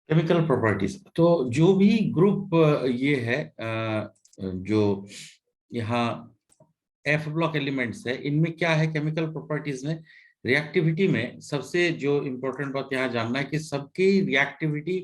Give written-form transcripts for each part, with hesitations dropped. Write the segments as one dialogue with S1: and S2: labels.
S1: Chemical properties, तो जो भी ग्रुप ये है जो यहाँ एफ ब्लॉक एलिमेंट्स है, इनमें क्या है केमिकल प्रॉपर्टीज में, रिएक्टिविटी में सबसे जो इम्पोर्टेंट बात यहाँ जानना है कि सबकी रिएक्टिविटी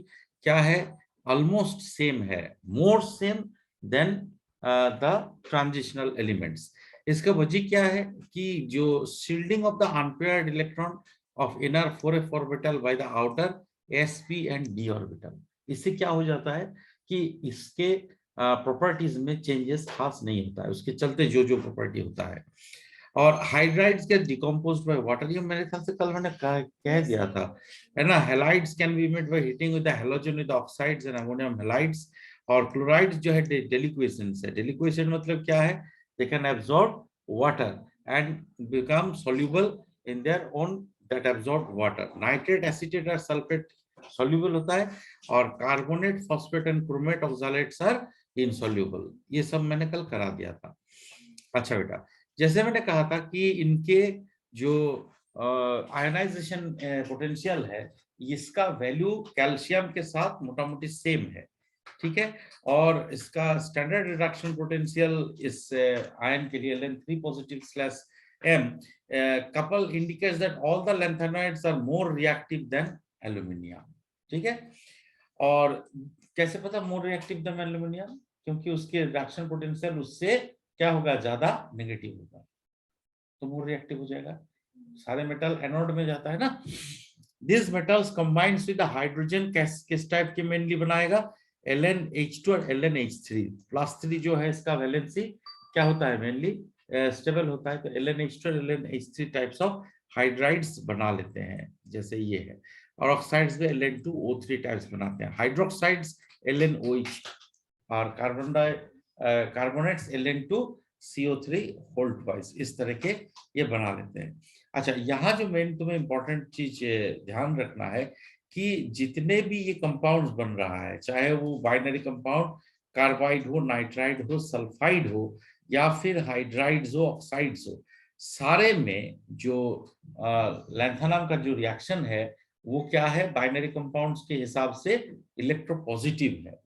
S1: क्या है, ऑलमोस्ट सेम है, more same than the transitional elements. इसका वजह क्या है कि जो shielding of the unpaired electron of inner 4f orbital by the outer sp and d orbital, इससे क्या हो जाता है कि इसके प्रॉपर्टीज में चेंजेस खास नहीं होता है, उसके चलते जो जो प्रॉपर्टी होता है। और hydrides get decomposed by water, ये मेरे ख्याल से कल मैंने कह दिया था, है ना। Halides can be made by heating with the halogen with oxides and ammonium halides. और क्लोराइड्स जो है डेलिक्वेशन से, डेलिक्वेशन मतलब क्या है, they can absorb water and become soluble in their own that absorb water. Nitrate, acetate और sulphate soluble होता है, और carbonate, phosphate and chromate oxalates are insoluble. ये सब मैंने कल करा दिया था। अच्छा बेटा, जैसे मैंने कहा था कि इनके जो आयनाइजेशन पोटेंशियल है, इसका वैल्यू कैल्शियम के साथ मोटा मोटी सेम है, ठीक है। और इसका स्टैंडर्ड रिडक्शन पोटेंशियल इस आयन के लिए Ln3 positive /m couple indicates that all the lanthanoids are more reactive than aluminium, ठीक है। और कैसे पता मोर रिएक्टिव देन एल्यूमिनियम, क्योंकि उसके रिडक्शन पोटेंशियल उससे क्या होगा, ज्यादा नेगेटिव होगा, तो मोर रिएक्टिव हो जाएगा। सारे मेटल एनोड में जाता है ना। This metals combines with hydrogen किस टाइप के मेनली बनाएगा, LnH2 और LnH3 प्लस 3 जो है इसका वैलेंसी क्या होता है, मेनली स्टेबल होता है, तो LnH2 और LnH3 टाइप्स ऑफ हाइड्राइड्स बना लेते हैं, जैसे ये है। और ऑक्साइड्स में Ln2O3 टाइप्स बनाते हैं, हाइड्रोक्साइड्स LnOH, और कार्बोनेट्स Ln2CO3 होल ट्वाइस, इस तरह के ये बना लेते हैं। अच्छा, यहाँ जो मेन तुम्हें इंपॉर्टेंट चीज ध्यान रखना है कि जितने भी ये कंपाउंड्स बन रहा है, चाहे वो बाइनरी कंपाउंड कार्बाइड हो, नाइट्राइड हो, सल्फाइड हो, या फिर हाइड्राइड्स हो, ऑक्साइड्स हो, सारे में जो लैंथेनम का जो रिएक्शन है वो क्या है, बाइनरी कंपाउंड्स के हिसाब से इलेक्ट्रोपॉजिटिव है।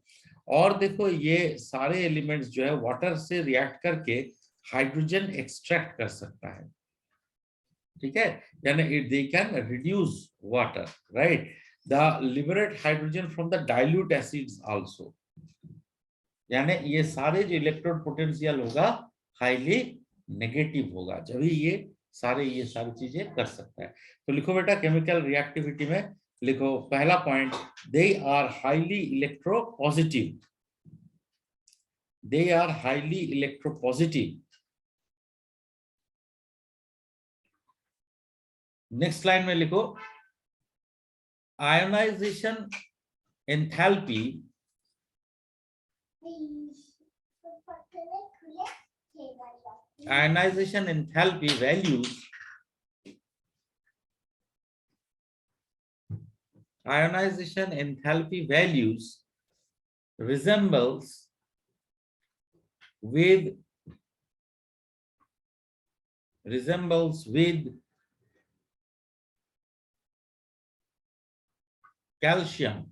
S1: और देखो ये सारे एलिमेंट्स जो है वाटर से रिएक्ट करके हाइड्रोजन एक्सट्रैक्ट कर सकता है, ठीक है, यानी they can reduce water, right, the liberate hydrogen from the dilute acids also, यानी ये सारे जो इलेक्ट्रोड पोटेंशियल होगा हाईली नेगेटिव होगा, जब ये सारी चीजें कर सकता है। तो लिखो बेटा केमिकल रिएक्टिविटी में, लिखो पहला point, they are highly electropositive, they are highly electropositive. Next line में लिखो ionization enthalpy values, ionization enthalpy values resembles with calcium,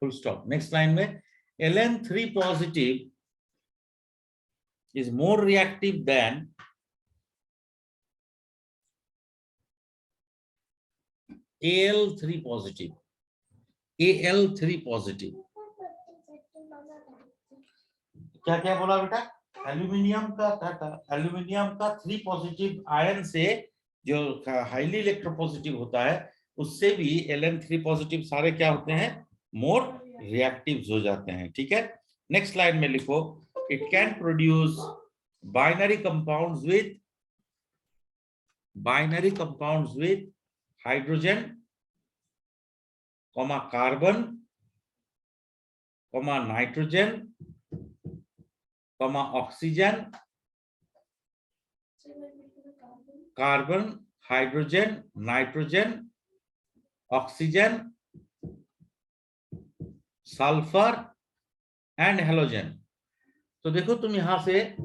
S1: full stop. Next line में Ln3 positive is more reactive than Al3 positive. Al3 positive क्या क्या बोला बेटा, aluminium का 3 positive ion से जो हाईली इलेक्ट्रोपॉजिटिव होता है, उससे भी Ln3 पॉजिटिव सारे क्या होते हैं, मोर रिएक्टिव हो जाते हैं, ठीक है। नेक्स्ट लाइन में लिखो it can produce binary compounds with hydrogen, carbon, nitrogen, oxygen, carbon, hydrogen, nitrogen, oxygen, sulphur and halogen. तो देखो तुम यहां से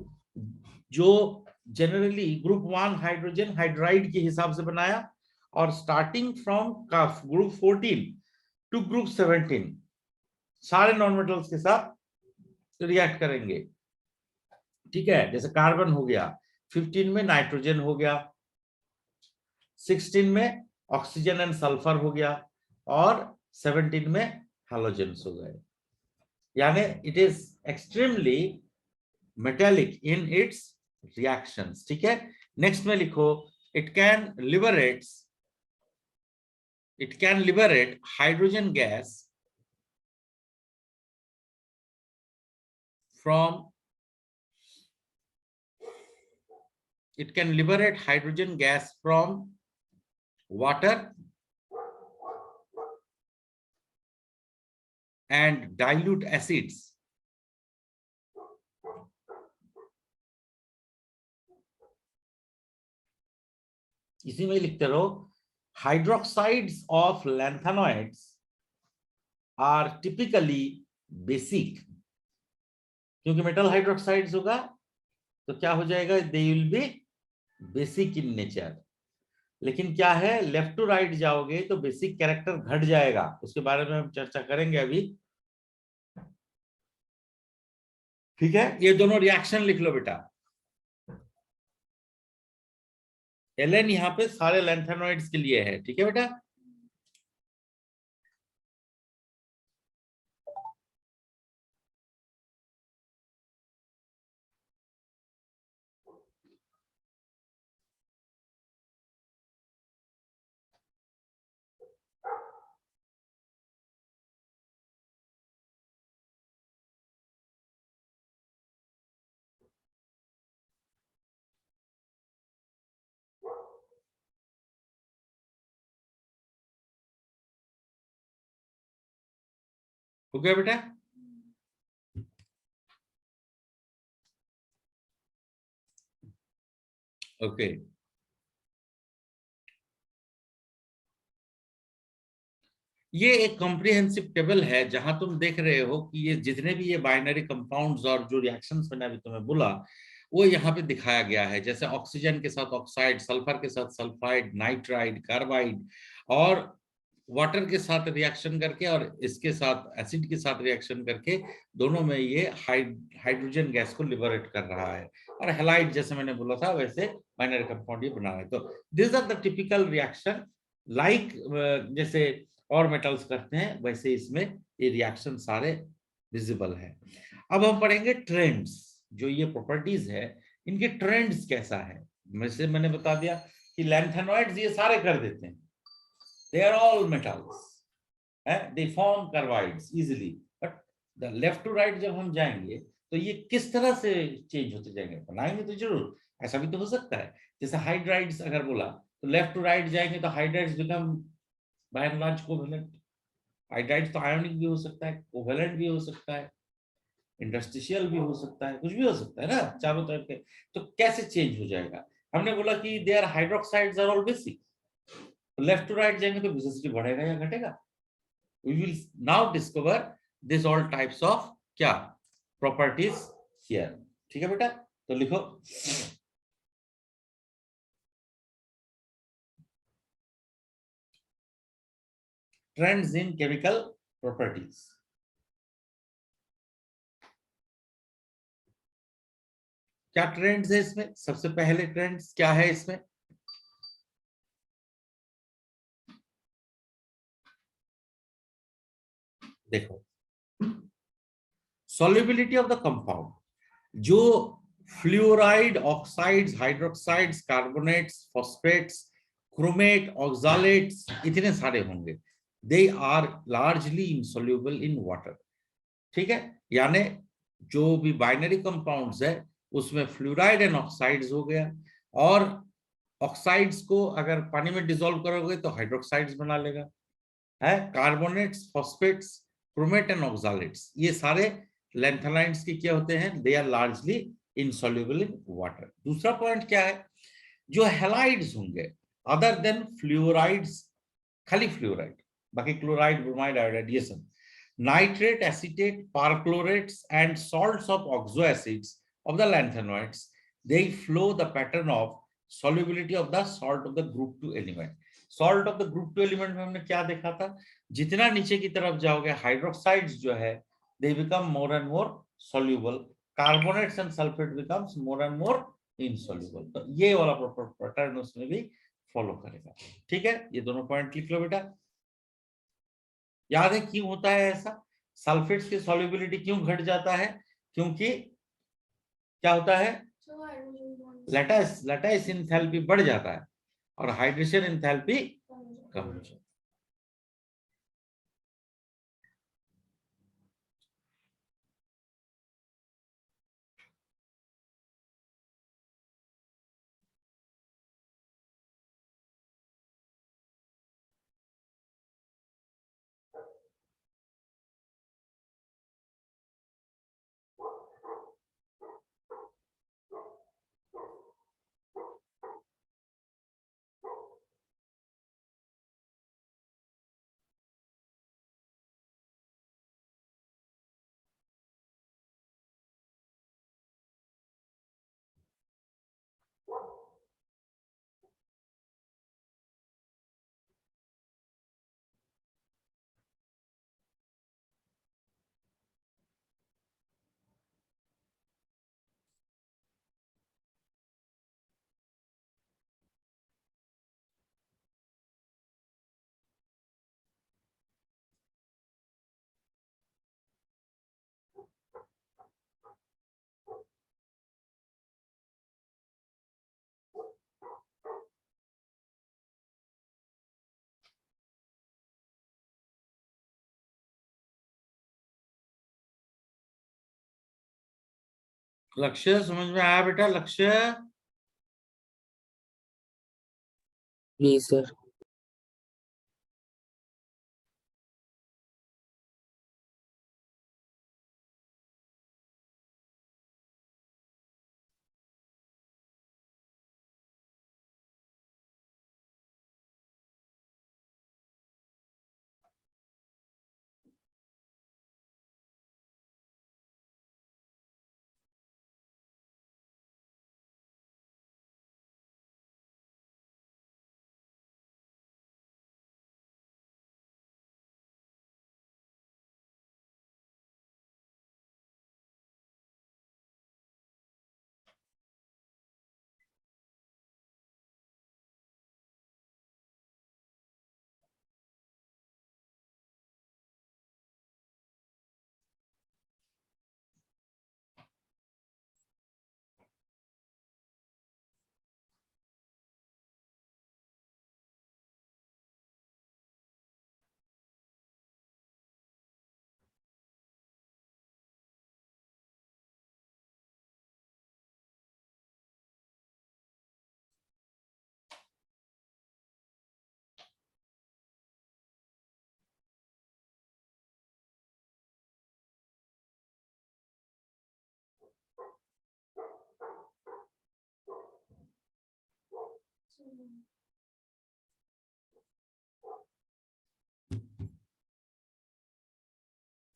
S1: जो जनरली ग्रुप 1 हाइड्रोजन हाइड्राइड के हिसाब से बनाया, और starting from group 14 to group 17 सारे नॉन मेटल्स के साथ रिएक्ट करेंगे। ठीक है, जैसे कार्बन हो गया, 15 में नाइट्रोजन हो गया, 16 में ऑक्सीजन एंड सल्फर हो गया, और 17 में हैलोजेंस हो गए। यानी it is extremely metallic in its reactions. ठीक है, नेक्स्ट में लिखो, it can liberate hydrogen gas from water and dilute acids इसी में लिखते रहो, hydroxides of lanthanoids are typically basic, क्योंकि मेटल हाइड्रोक्साइड्स होगा तो क्या हो जाएगा, they will be basic in nature. लेकिन क्या है, लेफ्ट टू राइट जाओगे तो बेसिक कैरेक्टर घट जाएगा, उसके बारे में हम चर्चा करेंगे अभी। ठीक है, ये दोनों रिएक्शन लिख लो बेटा। एलएन यहाँ पे सारे लैंथेनॉइड्स के लिए है। ठीक है बेटा, हो गया बेटा। ओके, ये एक कॉम्प्रिहेंसिव टेबल है जहां तुम देख रहे हो कि ये जितने भी ये बाइनरी कंपाउंड्स और जो रिएक्शंस मैंने अभी तुम्हें बोला वो यहाँ पे दिखाया गया है। जैसे ऑक्सीजन के साथ ऑक्साइड, सल्फर के साथ सल्फाइड, नाइट्राइड, कार्बाइड, और वाटर के साथ रिएक्शन करके और इसके साथ एसिड के साथ रिएक्शन करके दोनों में ये हाइड्रोजन गैस को लिबरेट कर रहा है। और हैलाइड जैसे मैंने बोला था वैसे बाइनरी कंपाउंड ये बना रहा है। तो this are the typical reaction, like जैसे और मेटल्स करते हैं वैसे इसमें ये रिएक्शन सारे विजिबल है। अब हम पढ़ेंगे ट्रेंड्स, जो ये प्रॉपर्टीज है इनके ट्रेंड्स कैसा है। वैसे मैंने बता दिया कि लैंथेनॉइड्स ये सारे कर देते हैं, they are all metals, they form carbides easily, but the left to right जब हम जाएंगे तो ये किस तरह से चेंज होते जाएंगे, बनाएंगे तो जरूर, ऐसा भी तो हो सकता है। जैसे हाइड्राइड्स अगर बोला तो लेफ्ट टू राइट जाएंगे तो hydrides become by and large covalent. Hydrides तो आयोनिक भी हो सकता है, कोवेलेंट भी हो सकता है, इंटरस्टिशियल भी हो सकता है, कुछ भी हो सकता है ना चारों तरफ के। तो कैसे चेंज हो जाएगा, हमने बोला कि they are hydroxides are all basic, left to right जाएंगे तो विसिसिटी बढ़ेगा या घटेगा। We will now discover this all types of क्या प्रॉपर्टीज हियर। ठीक है बेटा, तो लिखो ट्रेंड्स इन केमिकल प्रॉपर्टीज। क्या ट्रेंड्स है इसमें, सबसे पहले ट्रेंड्स क्या है इसमें, देखो सॉल्युबिलिटी ऑफ द कंपाउंड, जो fluoride, oxides, hydroxides, carbonates, phosphates, chromate, oxalates इतने सारे होंगे, they are largely insoluble in water. ठीक है, यानी जो भी बाइनरी कंपाउंड्स है उसमें फ्लोराइड एंड ऑक्साइड्स हो गया, और ऑक्साइड्स को अगर पानी में डिसॉल्व करोगे तो हाइड्रोक्साइड्स बना लेगा, है carbonates, phosphates, chromate and oxalates, ये सारे लैंथेनाइड्स के क्या होते हैं, they are largely insoluble in water. दूसरा पॉइंट क्या है, जो हैलाइड्स होंगे अदर देन फ्लोराइड्स, खाली फ्लोराइड, बाकी क्लोराइड, ब्रोमाइड, आयोडाइड ये सब, nitrate, acetate, perchlorates and salts of oxo acids of the lanthanoids, they flow the pattern of solubility of the salt of the group 2 element. Salt of the group 2 element में हमने क्या देखा था, जितना नीचे की तरफ जाओगे हाइड्रोक्साइड्स जो है they become more and more soluble, carbonates and sulphate becomes more and more insoluble. तो ये वाला पैटर्न उसमें भी फॉलो करेगा। ठीक है, ये दोनों पॉइंट लिख लो बेटा। याद है क्यों होता है ऐसा, सल्फेट्स की सॉल्युबिलिटी क्यों घट जाता है, क्योंकि क्या होता है, लैटिस एंथैल्पी बढ़ जाता है और हाइड्रेशन एंथैल्पी कम हो जाता है। लक्ष्य समझ में आया बेटा, लक्ष्य?
S2: जी सर।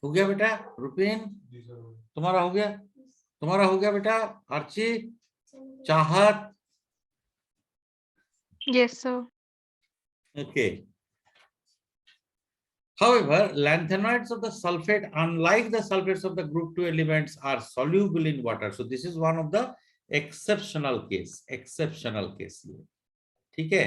S1: हो गया बेटा रुपेन? तुम्हारा हो गया? तुम्हारा हो गया बेटा आर्ची, चाहत?
S3: Yes, sir.
S1: Okay. However, lanthanoids of the sulfate, unlike the sulfates of the group 2 elements, are soluble in water. So this is one of the exceptional case. Exceptional case. ठीक है?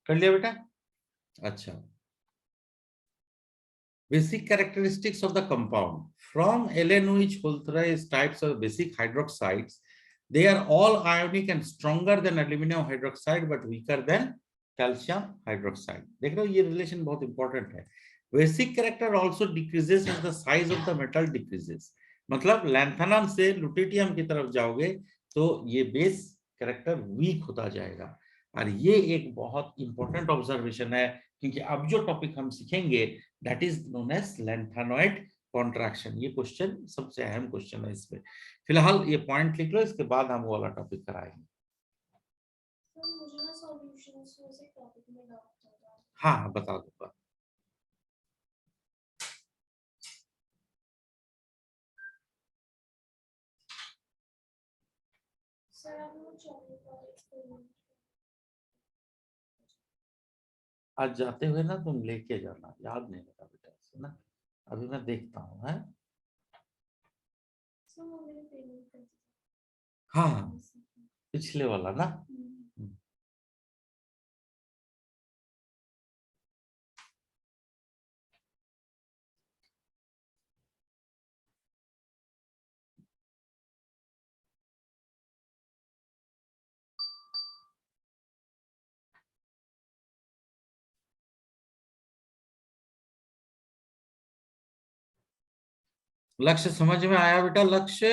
S1: कर लिया बेटा? अच्छा, basic characteristics of the compound from LNOH Holthuis types of basic hydroxides. They are all ionic and stronger than aluminum hydroxide but weaker than calcium hydroxide. देख रहे हो, ये रिलेशन बहुत इंपॉर्टेंट है. Basic character also decreases as the size of the metal decreases. मतलब lanthanum से lutetium की तरफ जाओगे तो ये बेस कैरेक्टर वीक होता जाएगा. और ये एक बहुत इंपॉर्टेंट ऑब्जर्वेशन है, क्योंकि अब जो टॉपिक हम सीखेंगे that is known as lanthanoid contraction. ये क्वेश्चन सबसे अहम क्वेश्चन है इसमें. फिलहाल ये पॉइंट लिख लो, इसके बाद हम वो वाला टॉपिक कराएंगे. हाँ, बता दूंगा. आज जाते हुए ना तुम लेके जाना, याद नहीं होता बेटा इससे ना. अभी मैं देखता हूँ. है हाँ, पिछले वाला ना. लक्ष्य समझ में आया बेटा? लक्ष्य,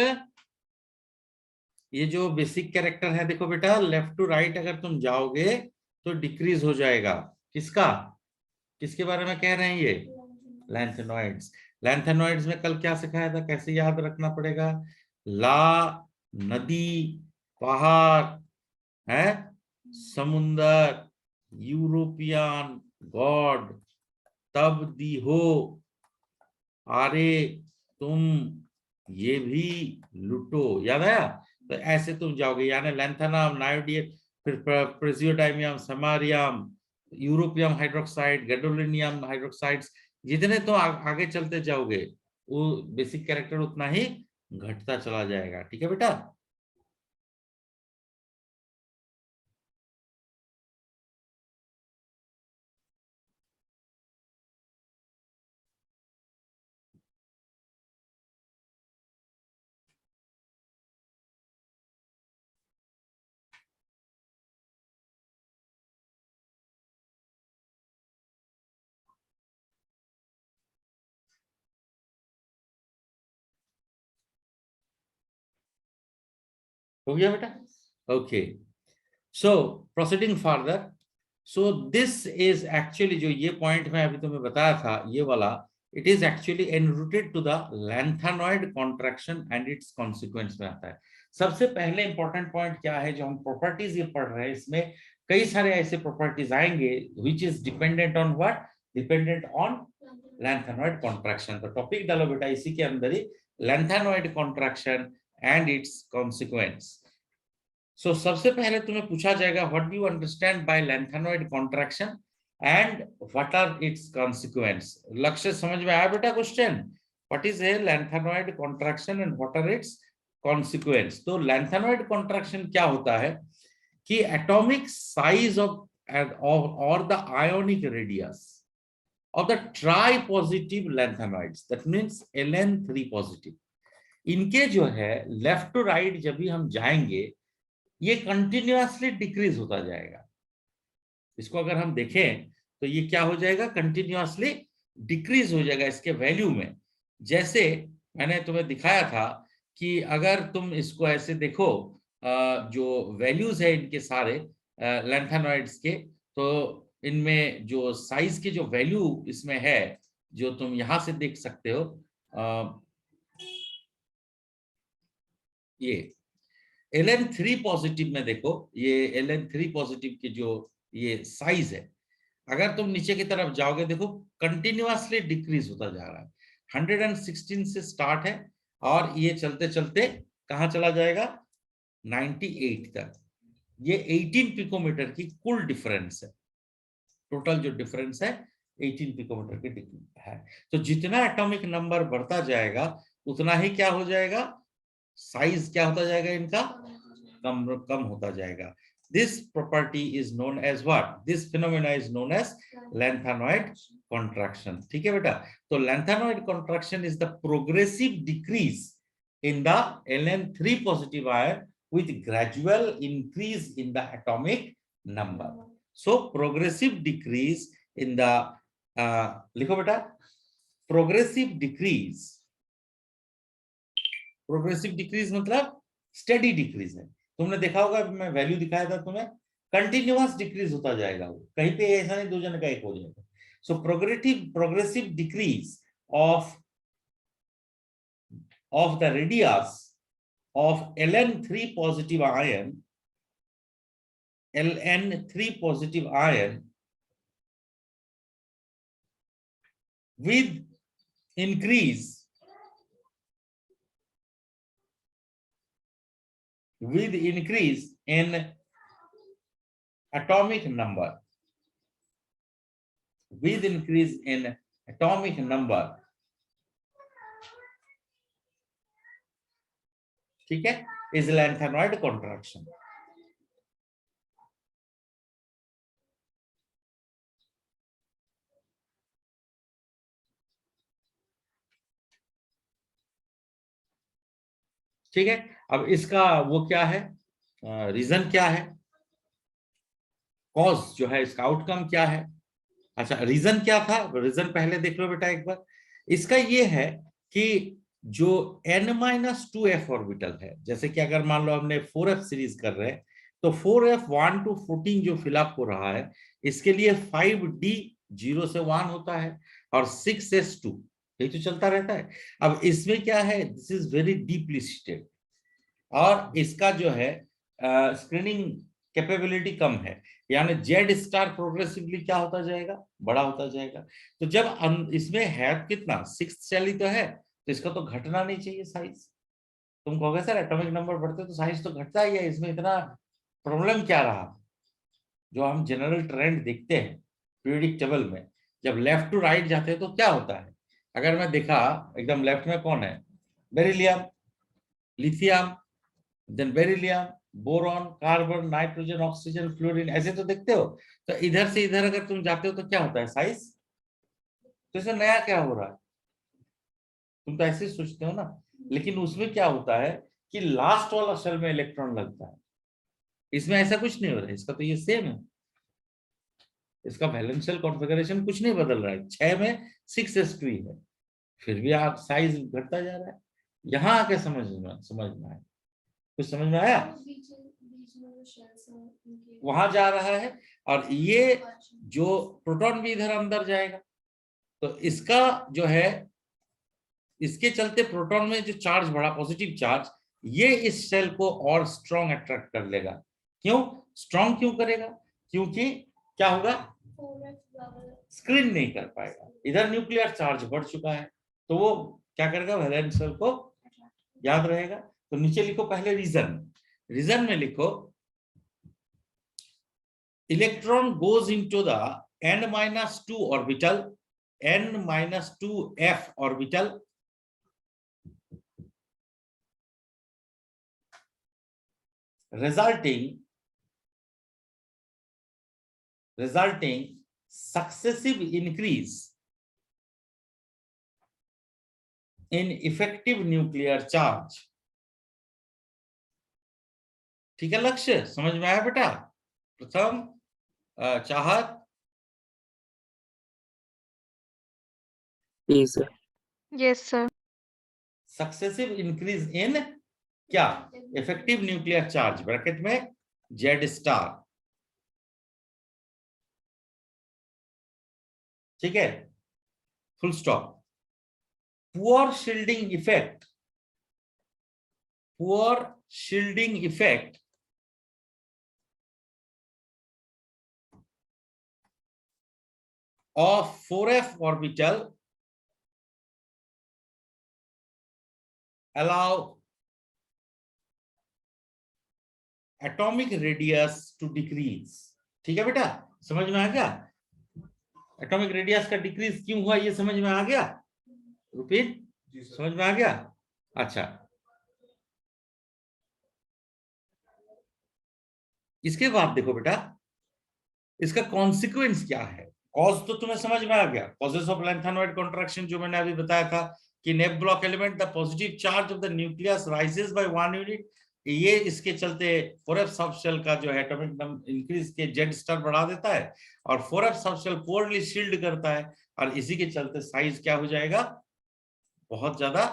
S1: ये जो बेसिक कैरेक्टर है देखो बेटा, लेफ्ट टू राइट अगर तुम जाओगे तो डिक्रीज हो जाएगा. किसका, किसके बारे में कह रहे हैं ये? लैंथेनॉइड्स. लैंथेनॉइड्स में कल क्या सिखाया था, कैसे याद रखना पड़ेगा? ला, नदी, पहाड़ है, समुंदर, यूरोपियन, गॉड, तब दी हो, आरे, तुम, ये भी लुटो. याद आया? तो ऐसे तुम जाओगे, यानी लैंथेनम, नायोडियम, फिर प्रेसियोडाइमियम, समारियम, यूरोपियम हाइड्रोक्साइड, गैडोलिनियम हाइड्रोक्साइड्स. जितने तो आगे चलते जाओगे वो बेसिक कैरेक्टर उतना ही घटता चला जाएगा. ठीक है बेटा? हो गया बेटा? Okay. So proceeding further. So this is actually, जो ये पॉइंट मैं अभी तुम्हें बताया था ये वाला, it is actually enrooted to the lanthanoid contraction and its consequence में आता है. सबसे पहले इंपॉर्टेंट पॉइंट क्या है, जो हम प्रॉपर्टीज ये पढ़ रहे हैं, इसमें कई सारे ऐसे प्रॉपर्टीज आएंगे which is dependent on what, dependent on lanthanoid contraction. तो टॉपिक डालो बेटा इसी के अंदर ही, lanthanoid contraction and its consequence. So सबसे पहले तुम्हें पूछा जाएगा what do you understand by lanthanoid contraction and what are its consequence. Lakshya समझ में आया बेटा question? What is a lanthanoid contraction and what are its consequence. तो लैंथेनॉइड कॉन्ट्रैक्शन क्या होता है कि एटॉमिक साइज ऑफ और the ionic radius of the tri-positive lanthanoids, that means Ln3 positive, इनके जो है लेफ्ट टू राइट जब भी हम जाएंगे ये कंटिन्यूअसली डिक्रीज होता जाएगा. इसको अगर हम देखें तो ये क्या हो जाएगा, कंटिन्यूअसली डिक्रीज हो जाएगा इसके वैल्यू में. जैसे मैंने तुम्हें दिखाया था कि अगर तुम इसको ऐसे देखो, जो वैल्यूज है इनके सारे लैंथेनॉइड्स के, तो इनमें जो साइज की जो वैल्यू इसमें है, जो तुम यहां से देख सकते हो, ये Ln3 पॉजिटिव में देखो, ये Ln3 पॉजिटिव की जो ये साइज है, अगर तुम नीचे की तरफ जाओगे देखो कंटिन्यूअसली डिक्रीज होता जा रहा है. 116 से स्टार्ट है और ये चलते चलते कहां चला जाएगा, 98 तक. ये 18 पिकोमीटर की कुल डिफरेंस है. टोटल जो डिफरेंस है 18 पिकोमीटर की है. तो जितना एटॉमिक नंबर बढ़ता जाएगा उतना ही क्या हो जाएगा, साइज क्या होता जाएगा इनका, कम कम होता जाएगा. This property is known as what? This phenomena is known as lanthanoid contraction. ठीक है बेटा? तो lanthanoid contraction is the progressive decrease in the Ln3 positive ion with gradual increase in the atomic number. So progressive decrease in the लिखो बेटा, progressive decrease मतलब steady decrease है. तुमने देखा होगा, मैं वैल्यू दिखाया था तुम्हें, कंटिन्यूअस डिक्रीज होता जाएगा वो, कहीं पे ऐसा नहीं दो जन का एक हो जाएगा. So progressive decrease of the radius of Ln3 positive ion with increase in atomic number, ठीक है, is lanthanoid contraction. ठीक है, अब इसका वो क्या है, रीजन क्या है, कॉज जो है, इसका आउटकम क्या है. अच्छा, रीजन क्या था, रीजन पहले देख लो बेटा एक बार. इसका ये है कि जो n-2f ऑर्बिटल है, जैसे कि अगर मान लो हमने 4f सीरीज कर रहे हैं, तो 4f 1 to 14 जो फिलअप हो रहा है, इसके लिए 5d 0 से 1 होता है और 6s2, ये तो चलता रहता है. अब इसमें क्या है, this is very deeply seated और इसका जो है स्क्रीनिंग कैपेबिलिटी कम है, यानी जेड स्टार प्रोग्रेसिवली क्या होता जाएगा, बड़ा होता जाएगा. तो जब इसमें है कितना, 6 सेल ही तो है, तो इसका तो घटना नहीं चाहिए साइज. तुम कहोगे सर एटॉमिक नंबर बढ़ते तो साइज तो घटता ही है, इसमें इतना प्रॉब्लम क्या रहा. जो हम जनरल ट्रेंड देखते हैं पीरियोडिक टेबल में, जब लेफ्ट टू राइट जाते हैं तो क्या होता है. अगर मैं देखा एकदम लेफ्ट में कौन है, beryllium, lithium, then beryllium, boron, carbon, nitrogen, oxygen, fluorine, ऐसे तो देखते हो. तो इधर से इधर अगर तुम जाते हो तो क्या होता है साइज. तो इसमें नया क्या हो रहा है, तुम तो ऐसे सोचते हो ना. लेकिन उसमें क्या होता है कि लास्ट वाला शेल में इलेक्ट्रॉन लगता है, इसमें ऐसा कुछ नहीं हो रहा है. इसका तो ये सेम है, इसका वैलेंशियल कॉन्फ़िगरेशन कुछ नहीं बदल रहा है. 6 में 6s2 है, फिर भी आप साइज घटता जा रहा है. यहाँ आके समझ में आया, कुछ समझ में आया. वहां जा रहा है और ये जो प्रोटॉन भी इधर अंदर जाएगा, तो इसका जो है, इसके चलते प्रोटॉन में जो चार्ज बढ़ा, पॉजिटिव चार्ज, ये इस सेल को और स्ट्रॉन्ग अट्रैक्ट कर लेगा. क्यों स्ट्रॉन्ग क्यों करेगा, क्योंकि क्या होगा, स्क्रीन नहीं कर पाएगा, इधर न्यूक्लियर चार्ज बढ़ चुका है, तो वो क्या करेगा, वैलेंस शेल को याद रहेगा. तो नीचे लिखो पहले रीजन में लिखो, electron goes into the n-2 orbital, n-2f orbital, resulting successive increase in effective nuclear charge. ठीक है, लक्ष्य समझ में आया बेटा. प्रथम चाहत,
S2: Yes sir.
S1: Successive increase in क्या, इफेक्टिव न्यूक्लियर चार्ज, ब्रैकेट में जेड स्टार. ठीक है, full stop. Poor shielding effect of 4f orbital allow atomic radius to decrease. ठीक है बेटा, समझ में आ गया. एटॉमिक रेडियस का डिक्रीज क्यों हुआ ये समझ में आ गया, रुपीन समझ में आ गया. अच्छा, इसके बाद देखो बेटा, इसका कॉन्सिक्वेंस क्या है। कॉज तो तुम्हें समझ में आ गया, कॉजेस ऑफ लैंथेनॉइड कॉन्ट्रैक्शन जो मैंने अभी बताया था कि नेप block element the positive charge of the nucleus rises by 1 unit, ये इसके चलते 4f सबशेल का जो है एटॉमिक नंबर इंक्रीज के जेड स्टार बढ़ा देता है और 4f सबशेल पोरली शील्ड करता है और इसी के चलते साइज क्या हो जाएगा, बहुत ज्यादा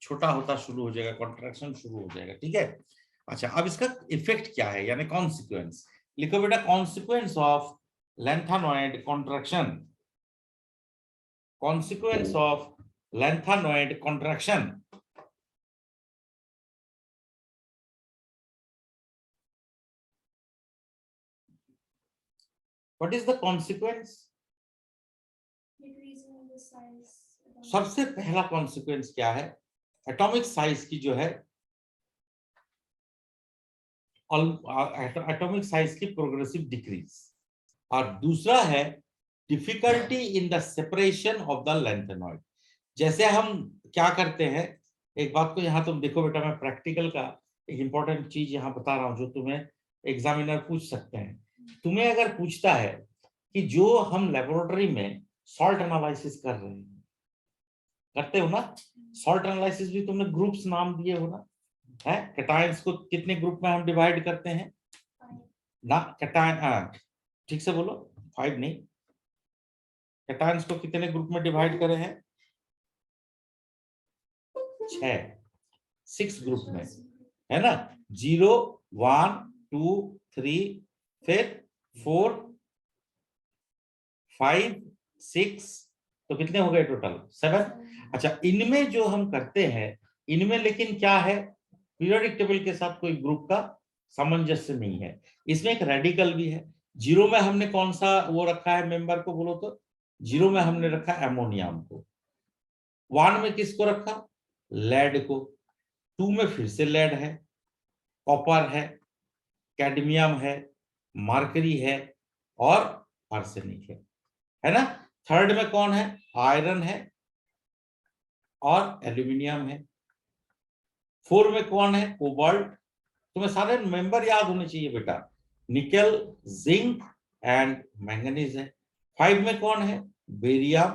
S1: छोटा होता शुरू हो जाएगा, कॉन्ट्रैक्शन शुरू हो जाएगा। ठीक है, अच्छा अब इसका इफेक्ट क्या है यानी कॉन्सिक्वेंस। लिखो बेटा, consequence of lanthanoid contraction, consequence of lengthanoid contraction. What is the consequence?
S3: Decreasing the size.
S1: सबसे पहला कॉन्सिक्वेंस क्या है, एटॉमिक साइज की जो है, एटॉमिक साइज की प्रोग्रेसिव डिक्रीज, और दूसरा है difficulty in the separation of the lanthanoid. जैसे हम क्या करते हैं, एक बात को यहाँ तुम देखो बेटा, मैं प्रैक्टिकल का एक इंपॉर्टेंट चीज यहाँ बता रहा हूँ जो तुम्हें एग्जामिनर पूछ सकते हैं। तुम्हें अगर पूछता है कि जो हम लेबोरेटरी में सॉल्ट एनालिसिस कर रहे हैं, करते हो ना, सॉल्ट एनालिसिस भी तुमने ग्रुप्स नाम दिए हो ना, है कैटायंस को कितने ग्रुप में हम डिवाइड करते हैं ना, कैटायन ठीक से बोलो, 5 नहीं, कैटायंस को कितने ग्रुप में डिवाइड करे हैं, 6 ग्रुप में, है ना, 0 1 2 3 फिर 4 5 6, तो कितने हो गए टोटल 7। अच्छा, इनमें जो हम करते हैं, इनमें लेकिन क्या है, पीरियोडिक टेबल के साथ कोई ग्रुप का सामंजस्य नहीं है। इसमें एक रेडिकल भी है। 0 में हमने कौन सा वो रखा है मेंबर को बोलो तो, 0 में हमने रखा एमोनियम को, 1 में किसको रखा, लेड को, 2 में फिर से लेड है, कॉपर है, कैडमियम है, मरकरी है और आर्सेनिक है ना। 3rd में कौन है, आयरन है और एल्यूमिनियम है। 4 में कौन है, कोबाल्ट। तुम्हें सारे मेंबर याद होने चाहिए बेटा, निकेल, जिंक एंड मैंगनीज है। 5 में कौन है, बेरियम,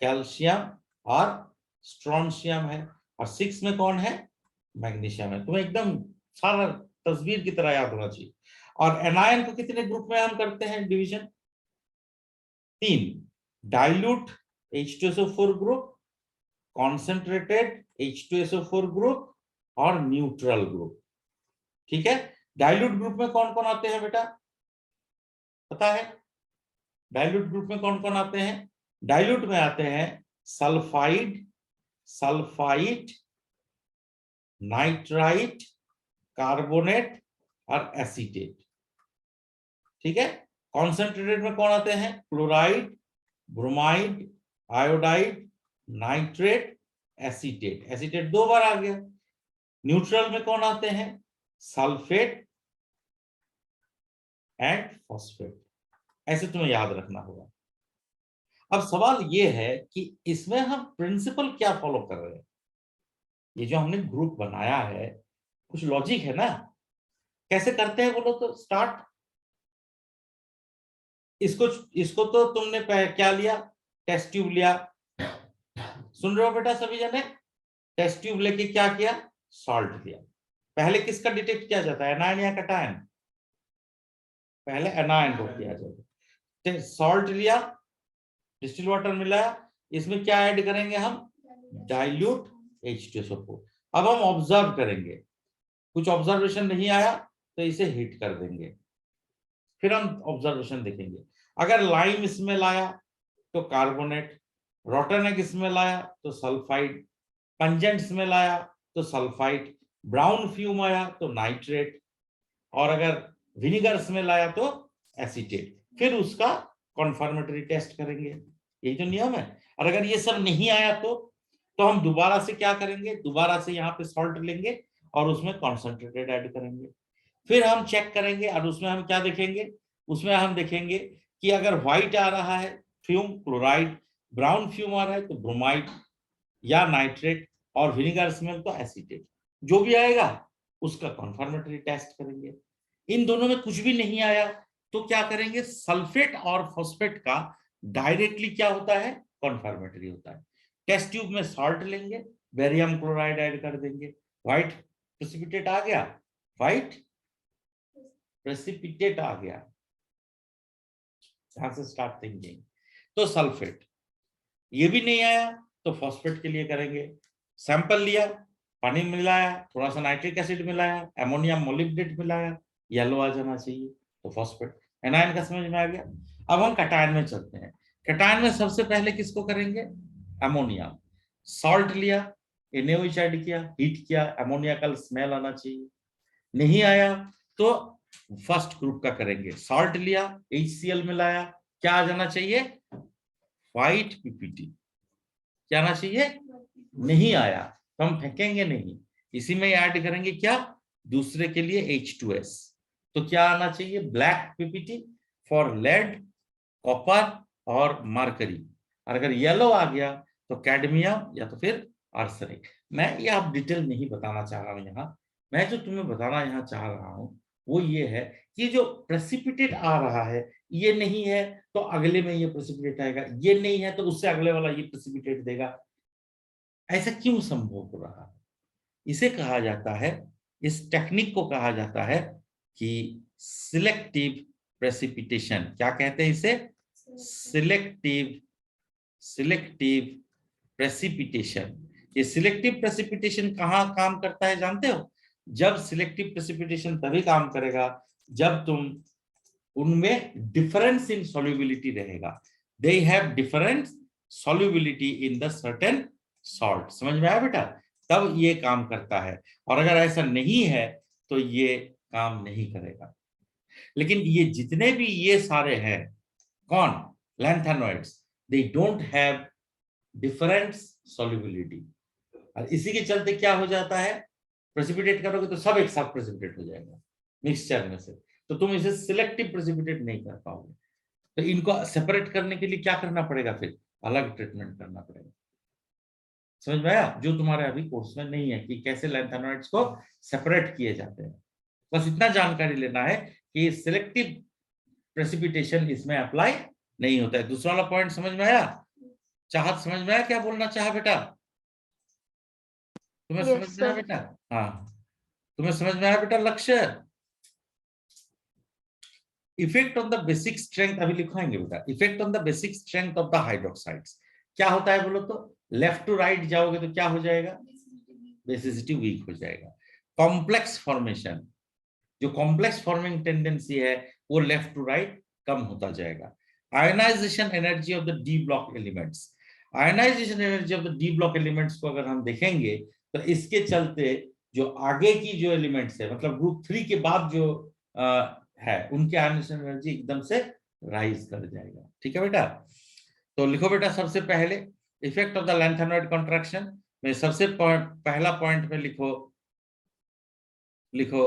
S1: कैल्शियम और स्ट्रोंशियम है। और 6 में कौन है, मैग्नीशियम है। तुम्हें एकदम सारा तस्वीर की तरह याद होना चाहिए। और एनायन को कितने ग्रुप में हम करते हैं division, 3, dilute H2SO4 group, concentrated H2SO4 group और न्यूट्रल ग्रुप। ठीक है, डाइल्यूट ग्रुप में कौन कौन आते हैं बेटा, पता है डाइल्यूट ग्रुप में कौन कौन आते हैं, डाइल्यूट में आते हैं सल्फाइड, सल्फाइट, नाइट्राइट, कार्बोनेट और एसीटेट। ठीक है, कॉन्सेंट्रेटेड में कौन आते हैं, chloride, bromide, iodide, nitrate, acetate. Acetate 2 बार आ गया। न्यूट्रल में कौन आते हैं, सल्फेट एंड फॉस्फेट। ऐसे तुम्हें याद रखना होगा। अब सवाल यह है कि इसमें हम प्रिंसिपल क्या फॉलो कर रहे हैं। ये जो हमने ग्रुप बनाया है, कुछ लॉजिक है ना, कैसे करते हैं बोलो तो। स्टार्ट, इसको तो तुमने क्या लिया, टेस्ट ट्यूब लिया, सुन रहे हो बेटा सभी जने, टेस्ट ट्यूब लेके क्या किया, सॉल्ट लिया। पहले किसका डिटेक्ट किया जाता है, एनायन या कैटायन, पहले एनायन को किया जाता है। सॉल्ट लिया, डिस्टिल वाटर मिलाया, इसमें क्या ऐड करेंगे हम, डाइल्यूट H2SO4। अब हम ऑब्जर्व करेंगे, कुछ ऑब्जर्वेशन नहीं आया तो इसे हीट कर देंगे, फिर हम ऑब्जर्वेशन देखेंगे। अगर लाइम इसमें लाया तो कार्बोनेट, रॉटन एग इसमें लाया तो सल्फाइड, पंजेंट इसमें लाया तो सल्फाइड, ब्राउन फ्यूम आया तो नाइट्रेट, और अगर विनीगर में लाया तो एसीटेट। फिर उसका कॉन्फर्मेटरी टेस्ट करेंगे, यही तो नियम है। और अगर ये सब नहीं आया तो हम दोबारा से क्या करेंगे, दोबारा से यहाँ पे सॉल्ट लेंगे और उसमें कॉन्सेंट्रेटेड ऐड करेंगे। फिर हम चेक करेंगे और उसमें हम क्या देखेंगे, उसमें हम देखेंगे कि अगर व्हाइट आ रहा है फ्यूम, क्लोराइड, ब्राउन फ्यूम आ रहा है तो ब्रोमाइड या नाइट्रेट, और विनीगर स्मेल तो एसीटेट। जो भी आएगा उसका कॉन्फर्मेटरी टेस्ट करेंगे। इन दोनों में कुछ भी नहीं आया तो क्या करेंगे, सल्फेट और फॉस्फेट का डायरेक्टली क्या होता है, कॉन्फर्मेटरी होता है। टेस्ट ट्यूब में सॉल्ट लेंगे, बेरियम क्लोराइड ऐड कर देंगे, व्हाइट प्रेसिपिटेट आ गया, व्हाइट प्रेसिपिटेट आ गया। यहां से स्टार्ट थिंकिंग। तो सल्फेट, ये भी नहीं आया तो फॉस्फेट के लिए करेंगे, सैंपल लिया, पानी मिलाया, थोड़ा सा नाइट्रिक एसिड मिलाया, अमोनियम मोलिब्डेट मिलाया, येलो आ जाना चाहिए, तो फॉस्फेट। एनायन का समझ में आ गया। अब हम कटायन में चलते हैं। कटायन में सबसे पहले किसको करेंगे, अमोनिया। सॉल्ट लिया, NaOH ऐड किया, हीट किया, अमोनिया का स्मेल आना चाहिए, नहीं आया तो फर्स्ट ग्रुप का करेंगे, सॉल्ट लिया, HCl मिलाया, क्या आ जाना चाहिए, व्हाइट PPT। क्या आना चाहिए, नहीं आया तो हम फेंकेंगे नहीं, इसी में ऐड करेंगे क्या, दूसरे के लिए H2S। तो क्या आना चाहिए, black PPT for lead, copper और मार्करी। और अगर येलो आ गया तो कैडमियम या तो फिर आर्सेनिक। मैं ये आप डिटेल नहीं बताना चाह रहा हूं यहाँ, मैं जो तुम्हें बताना यहाँ चाह रहा हूं वो ये है कि जो प्रेसिपिटेट आ रहा है, ये नहीं है तो अगले में ये प्रेसिपिटेट आएगा, ये नहीं है तो उससे अगले वाला ये प्रेसिपिटेट देगा। ऐसा क्यों संभव हो रहा है, इसे कहा जाता है, इस टेक्निक को कहा जाता है कि सिलेक्टिव प्रेसिपिटेशन। क्या कहते हैं इसे, सिलेक्टिव सिलेक्टिव प्रेसिपिटेशन। ये सिलेक्टिव प्रेसिपिटेशन कहाँ काम करता है जानते हो, जब सिलेक्टिव प्रेसिपिटेशन तभी काम करेगा जब तुम उनमें डिफरेंस इन सॉल्युबिलिटी रहेगा, they have difference solubility in the certain salt. समझ में आया बेटा, तब ये काम करता है, और अगर ऐसा नहीं है तो ये काम नहीं करेगा। लेकिन ये जितने भी ये सारे हैं, कौन, lanthanoids, they don't have different solubility, और इसी के चलते क्या हो जाता है, प्रेसिपिटेट करोगे तो सब एक साथ प्रेसिपिटेट हो जाएगा मिक्सचर में से, तो तुम इसे सिलेक्टिव प्रेसिपिटेट नहीं कर पाओगे। तो इनको सेपरेट करने के लिए क्या करना पड़ेगा, फिर अलग ट्रीटमेंट करना पड़ेगा। समझ में आया, जो तुम्हारे अभी कोर्स में नहीं है कि कैसे लैंथेनॉइड्स को सेपरेट किए जाते हैं। बस इतना जानकारी लेना है कि सिलेक्टिव प्रेसिपिटेशन इसमें अप्लाई नहीं होता है। दूसरा वाला पॉइंट समझ में आया, चाहत समझ में आया क्या बोलना चाहा बेटा, तुम्हें समझ
S2: Yes,
S1: में आया
S2: sir.
S1: बेटा, हाँ तुम्हें समझ में आया बेटा लक्ष्य। Effect on the basic strength अभी लिखाएंगे बेटा, effect on the basic strength of the hydroxides क्या होता है बोलो तो, लेफ्ट टू राइट जाओगे तो क्या हो जाएगा, बेसिसिटी वीक हो जाएगा। कॉम्प्लेक्स फॉर्मेशन, जो कॉम्प्लेक्स फॉर्मिंग टेंडेंसी है वो लेफ्ट टू राइट कम होता जाएगा। Ionization energy of the d block elements, ionization energy of the d block elements को अगर हम देखेंगे तो इसके चलते जो आगे की जो एलिमेंट्स है, मतलब ग्रुप 3 के बाद जो है, उनकी आयनाइजेशन एनर्जी एकदम से राइज कर जाएगा। ठीक है बेटा, तो लिखो बेटा सबसे पहले effect of the lanthanoid contraction में सबसे पहला पॉइंट में लिखो, लिखो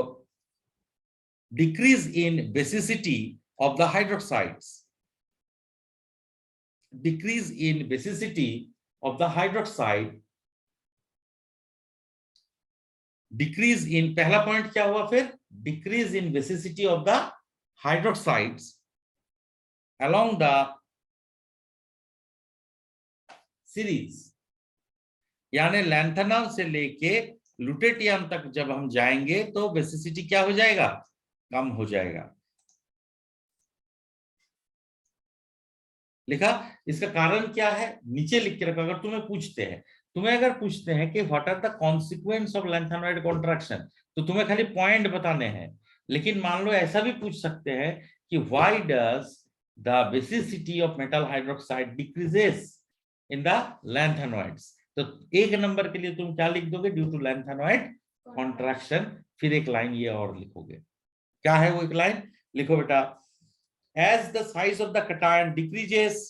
S1: decrease in basicity of the hydroxides, decrease in basicity of the hydroxide, decrease in, पहला पॉइंट क्या हुआ फिर, decrease in basicity of the hydroxides along the series, यानी लैंथेनॉल से लेके लुटेटियम तक जब हम जाएंगे तो बेसिसिटी क्या हो जाएगा, कम हो जाएगा। लिखा, इसका कारण क्या है नीचे लिख के रखा, अगर तुम्हें पूछते हैं, तुम्हें अगर पूछते हैं कि what are the consequence of lanthanoid contraction, तो तुम्हें खाली पॉइंट बताने हैं। लेकिन मान लो ऐसा भी पूछ सकते हैं कि why does the basicity of metal hydroxide decreases in the lanthanoids, तो एक नंबर के लिए तुम क्या लिख दोगे, ड्यू टू लैंथेनॉइड कॉन्ट्रैक्शन, फिर एक लाइन ये और लिखोगे। क्या है वो एक लाइन, लिखो बेटा, as the size of the cation decreases,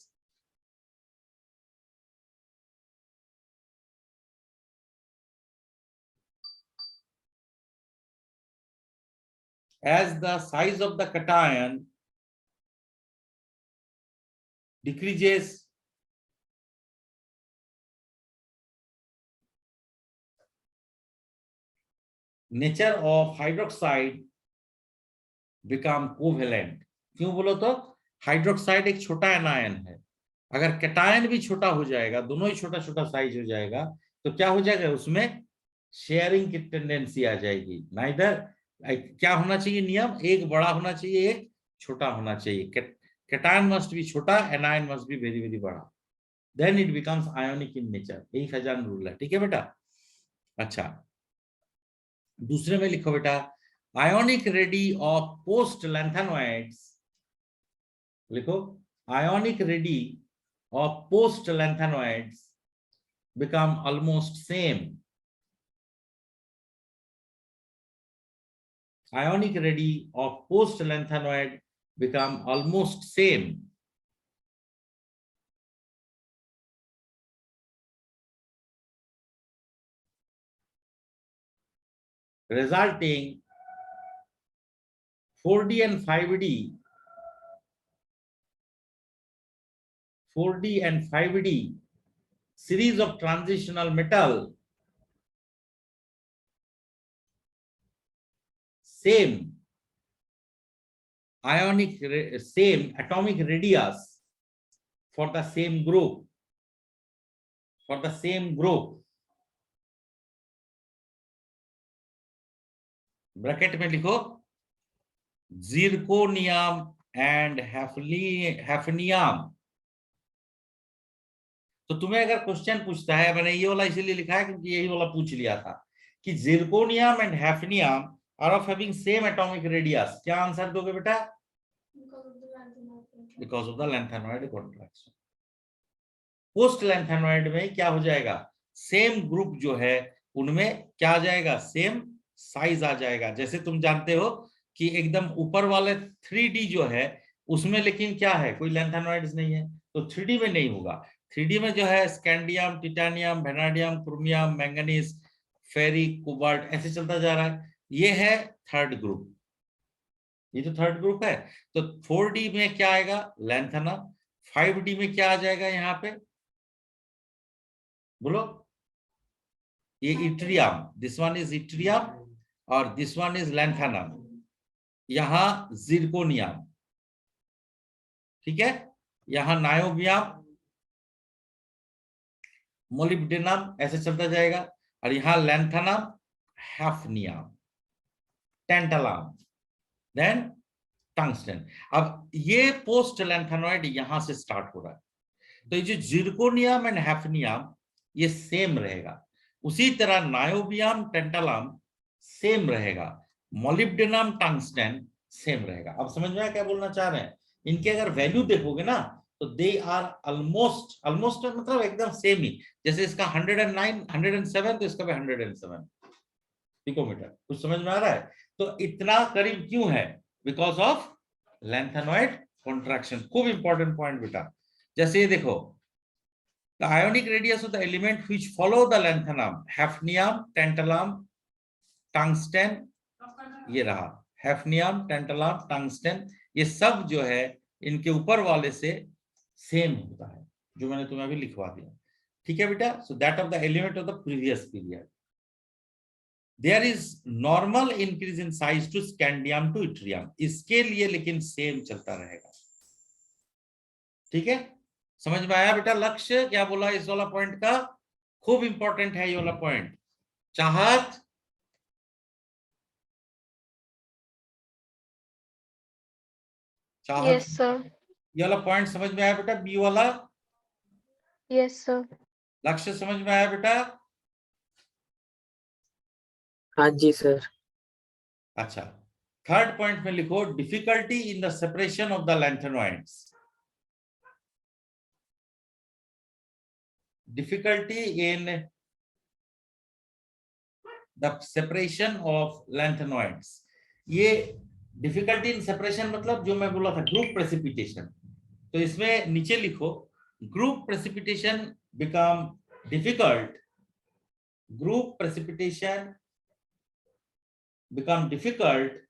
S1: as the size of the cation decreases, nature of hydroxide become covalent. क्यों बोलो तो हाइड्रोक्साइड एक छोटा एनायन है, अगर कैटायन भी छोटा हो जाएगा, दोनों ही छोटा छोटा साइज हो जाएगा, तो क्या हो जाएगा, उसमें शेयरिंग की टेंडेंसी आ जाएगी। नाइदर क्या होना चाहिए नियम, एक बड़ा होना चाहिए, एक छोटा होना चाहिए। कैटायन मस्ट बी छोटा, anion must be very very बड़ा, then it becomes ionic in nature. यही फेजान रूल है, ठीक है बेटा। अच्छा, दूसरे में लिखो बेटा, ionic radii of post lanthanoids, लिखो ionic radii of post lanthanoids become almost same. Ionic radii of post lanthanoid become almost same. Resulting 4D and 5D, 4D and 5D series of transitional metal, same ionic, same atomic radius for the same group, for the same group. Bracket में लिखो zirconium and hafnium. तो तुम्हें अगर question पूछता है, मैंने ये वाला इसीलिए लिखा है क्योंकि यही वाला पूछ लिया था कि zirconium and hafnium are of having same atomic radius, क्या आंसर दोगे बेटा? Because of the lanthanoid contraction. Post lanthanoid में क्या हो जाएगा, सेम ग्रुप जो है उनमें क्या आ जाएगा, सेम साइज आ जाएगा। जैसे तुम जानते हो कि एकदम ऊपर वाले 3D जो है उसमें लेकिन क्या है, कोई लैंथेनॉइड्स नहीं है, तो 3D में नहीं होगा। 3D में जो है scandium, titanium, vanadium, chromium, manganese, फेरी, कोबाल्ट, ऐसे चलता जा रहा है। ये है थर्ड ग्रुप, ये तो थर्ड ग्रुप है। तो 4D में क्या आएगा, लैंथेनम। 5D में क्या आ जाएगा यहाँ पे, बोलो? ये yttrium, this one is yttrium और दिस वन इज लैंथेनम। यहां जिरकोनियम, ठीक है, यहां नायोबियम, मोलिब्डेनम, ऐसे चलता जाएगा। और यहां lanthanum, hafnium, tantalum, then tungsten. अब ये पोस्ट लैंथेनॉइड यहां से स्टार्ट हो रहा है, तो ये जो जिरकोनियम एंड हैफनियम ये सेम रहेगा। उसी तरह नायोबियम, टेंटलम सेम रहेगा, मोलिब्डेनम, टंगस्टन सेम रहेगा। अब समझ में आया क्या बोलना चाह रहे हैं? इनके अगर वैल्यू देखोगे ना तो दे आर ऑलमोस्ट, ऑलमोस्ट मतलब एकदम सेम ही। जैसे इसका 109, 107 तो इसका भी 107 पिकोमीटर। कुछ समझ में आ रहा है? तो इतना करीब क्यों है, बिकॉज ऑफ लैंथेनॉइड कॉन्ट्रैक्शन। खूब इंपॉर्टेंट पॉइंट बेटा। जैसे ये देखो, the ionic radius of the element which follow the lanthanum, hafnium, tantalum, tungsten, ये रहा हैफनियम, टेंटलम, टंगस्टन, ये सब जो है इनके ऊपर वाले से सेम होता है, जो मैंने तुम्हें अभी लिखवा दिया। ठीक है बेटा? So that of the element of the previous period, there is normal increase in size to scandium to yttrium, इसके लिए लेकिन सेम चलता रहेगा। ठीक है, समझ में आया बेटा? लक्ष्य क्या बोला इस वाला पॉइंट का? खूब इंपॉर्टेंट है ये वाला पॉइंट। चाहत, चाहत,
S2: यस सर।
S1: ये वाला पॉइंट समझ में आया बेटा? बी वाला?
S2: Yes sir.
S1: लक्ष्य समझ में आया बेटा?
S3: हाँ जी सर।
S1: अच्छा, थर्ड पॉइंट में लिखो difficulty in the separation of the lanthanoids. Difficulty in the separation of lanthanoids. ये डिफिकल्टी इन सेपरेशन मतलब जो मैं बोला था ग्रुप प्रेसिपिटेशन, तो इसमें नीचे लिखो group precipitation become difficult, group precipitation become difficult